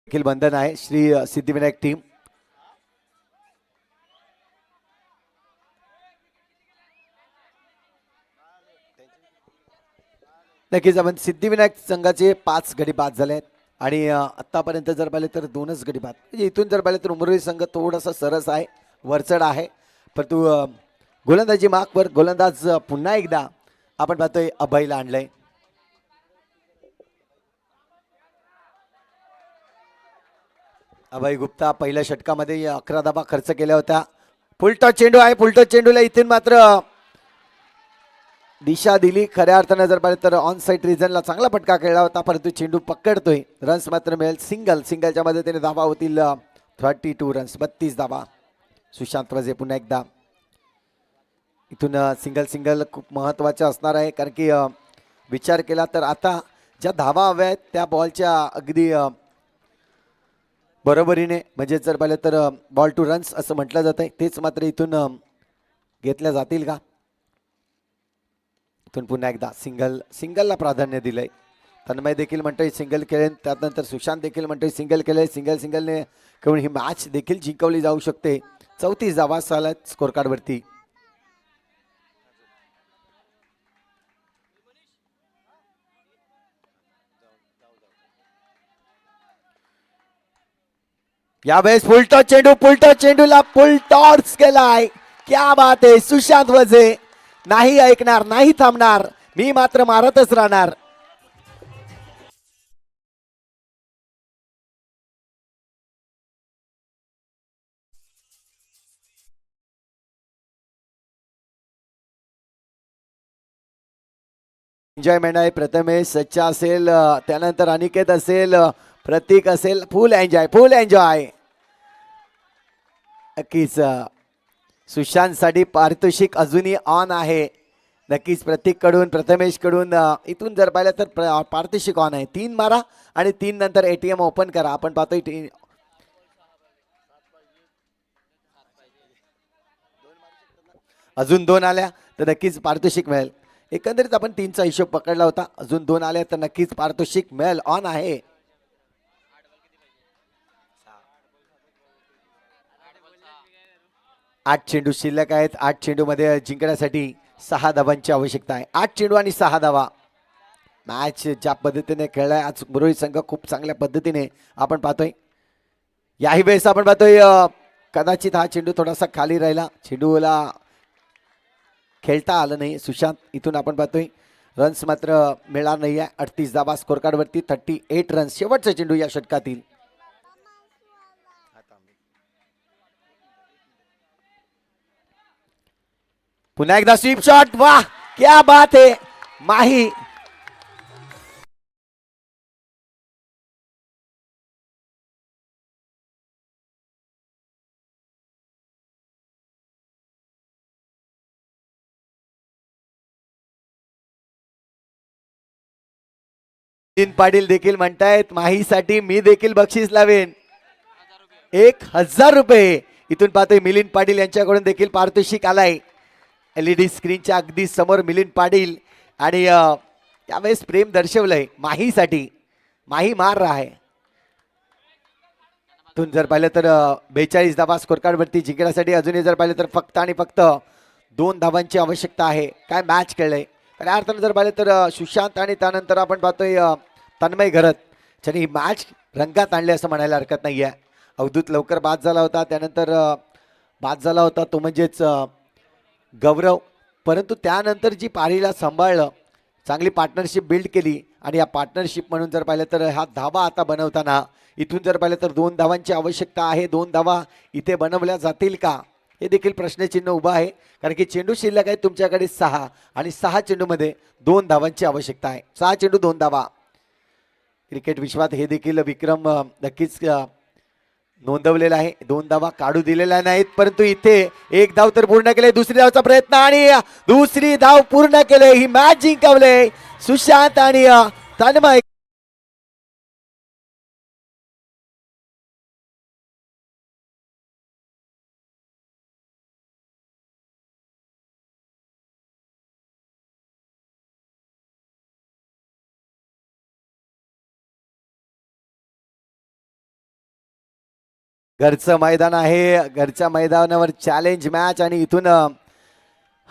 देखील बंधन आहे श्री सिद्धिविनायक टीम. नक्कीच आपण सिद्धिविनायक संघाचे 5 गडी बाद झाले आहेत आणि आत्तापर्यंत जर पाहिले तर 2च गडी बाद. म्हणजे इथून जर पाहिले तर उमरवी संघ थोडासा सरस आहे, वरचढ आहे, परंतु गोलंदाजी मार्कवर गोलंदाज पुन्हा एकदा आपण पाहतोय अभयला आणलंय. अभय गुप्ता पहिल्या षटकामध्ये 11 धावा खर्च केल्या होत्या. फुलटॉस चेंडू आहे. फुलटॉस चेंडूला इथून मात्र दिशा दिली. खऱ्या अर्थानं जर पाहिलं तर ऑन साईड रिजनला चांगला फटका खेळला होता, परंतु चेंडू पकडतोय. रन्स मात्र मिळेल. सिंगलच्या मदतीने धावा होतील 32 रन्स 32 धावा. सुशांत वझे पुन्हा एकदा इथून सिंगल खूप महत्त्वाचं असणार आहे, कारण की विचार केला तर आता ज्या धावा हव्या आहेत त्या बॉलच्या अगदी बरोबरीने, म्हणजे जर पाहिलं तर बॉल टू रन्स असं म्हटलं जात आहे, तेच मात्र इथून घेतल्या जातील का. इथून पुन्हा एकदा सिंगलला प्राधान्य दिलंय. तन्मय देखील म्हणतोय सिंगल केले, त्यानंतर सुशांत देखील म्हणतोय सिंगल केले. सिंगलने खेळून ही मॅच देखील जिंकवली जाऊ शकते. 34 धावा झाल्यात स्कोर कार्डवरती. यावेळेस फुलटॉस चेंडूला फुलटॉस केलाय. क्या बात आहे. सुशांत वझे नाही ऐकणार, नाही थांबणार, मी मात्र मारतच राहणार. एन्जॉयमेंट आहे. प्रथमेश सच्चा असेल, त्यानंतर अनिकेत असेल, प्रतीक असेल, फुल एन्जॉय. नक्कीच सुशांत साठी पारितोषिक अजूनही ऑन आहे. नक्कीच प्रतीक कडून, प्रथमेश कडून इथून जर पाहिलं तर पारितोषिक ऑन आहे. 3 मारा आणि 3 नंतर ATM ओपन करा. आपण पाहतोय अजून 2 आल्या तर नक्कीच पारितोषिक मिळेल. एकंदरीत आपण 3चा हिशोब पकडला होता, अजून 2 आल्या तर नक्कीच पारितोषिक मिळेल. ऑन आहे. 8 चेंडू शिल्लक आहेत. 8 चेंडूमध्ये जिंकण्यासाठी 6 धावांची आवश्यकता आहे. 8 चेंडू आणि 6 धावा. मॅच ज्या पद्धतीने खेळलाय आज मुरळी संघ, खूप चांगल्या पद्धतीने आपण पाहतोय. याही वेळेस आपण पाहतोय कदाचित हा चेंडू थोडासा खाली राहिला, चेंडूला खेळता आलं नाही. सुशांत इथून आपण पाहतोय रन्स मात्र मिळणार नाही आहे. 38 धावा स्कोर कार्डवरती. 38 रन्स. शेवटचा चेंडू या षटकातील. पुन्हा एकदा स्वीप शॉट. वाह क्या बात है. माही मिलिंद पाटील देखील म्हणतायत माहीसाठी मी देखील बक्षीस लावेन. 1000 रुपये इथून पाहतोय मिलिंद पाटील यांच्याकडून देखील पारितोषिक आलाय. LED स्क्रीनच्या अगदी समोर मिलिंद पाटील आणि त्यावेळेस प्रेम दर्शवलंय माहीसाठी. माही मार रहा है. इथून जर पाहिलं तर 42 धावा स्कोर कार्ड वरती जिंकण्यासाठी अजूनही जर पाहिलं तर फक्त आणि फक्त 2 धावांची आवश्यकता आहे. काय मॅच खेळलंय. खऱ्या अर्थानं जर पाहिलं तर सुशांत आणि त्यानंतर आपण पाहतोय तन्मय घरत ज्यांनी ही मॅच रंगात आणले असं म्हणायला हरकत नाही आहे. अवधूत लवकर बाद झाला होता, त्यानंतर बाद झाला होता तो म्हणजेच गौरव, परंतु त्यानंतर जी पारीला सांभाळलं, चांगली पार्टनरशिप बिल्ड केली आणि या पार्टनरशिप म्हणून जर पाहिलं तर हा धावा आता बनवताना इथून जर पाहिलं तर 2 धावांची आवश्यकता आहे. 2 धावा इथे बनवल्या जातील का हे देखील प्रश्नचिन्ह उभं आहे, कारण की चेंडू शिल्लक आहे तुमच्याकडे 6 आणि 6 चेंडूमध्ये 2 धावांची आवश्यकता आहे. 6 चेंडू 2 धावा. क्रिकेट विश्वात हे देखील विक्रम नक्कीच नोंदवलेला आहे. 2 धावा काढू दिलेल्या नाहीत, परंतु इथे 1 धाव तर पूर्ण केले. दुसरी धावचा प्रयत्न आणि दुसरी धाव पूर्ण केले. ही मॅच जिंकवले सुशांत आणि तन्मय. घरचं मैदान आहे, घरच्या मैदानावर चॅलेंज मॅच आणि इथून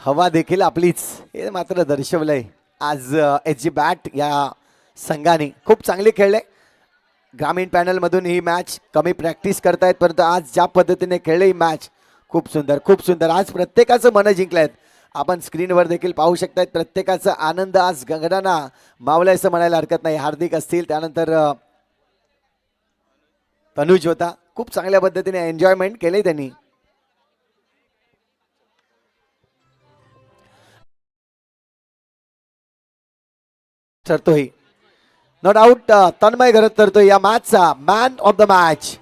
हवा देखील आपलीच हे मात्र दर्शवलंय. आज SG बॅट या संघाने खूप चांगले खेळले. ग्रामीण पॅनलमधून ही मॅच कमी प्रॅक्टिस करतायत, परंतु आज ज्या पद्धतीने खेळले ही मॅच खूप सुंदर खूप सुंदर. आज प्रत्येकाचं मनं जिंकलेत. आपण स्क्रीनवर देखील पाहू शकतायत. प्रत्येकाचा आनंद आज गगनाना मावलाय असं म्हणायला हरकत नाही. हार्दिक असतील, त्यानंतर तनुज होता. खूप चांगल्या पद्धतीने एन्जॉयमेंट केले त्यांनी. ठरतोय नो डाऊट तन्मय घरत ठरतोय या मॅचचा मॅन ऑफ द मॅच.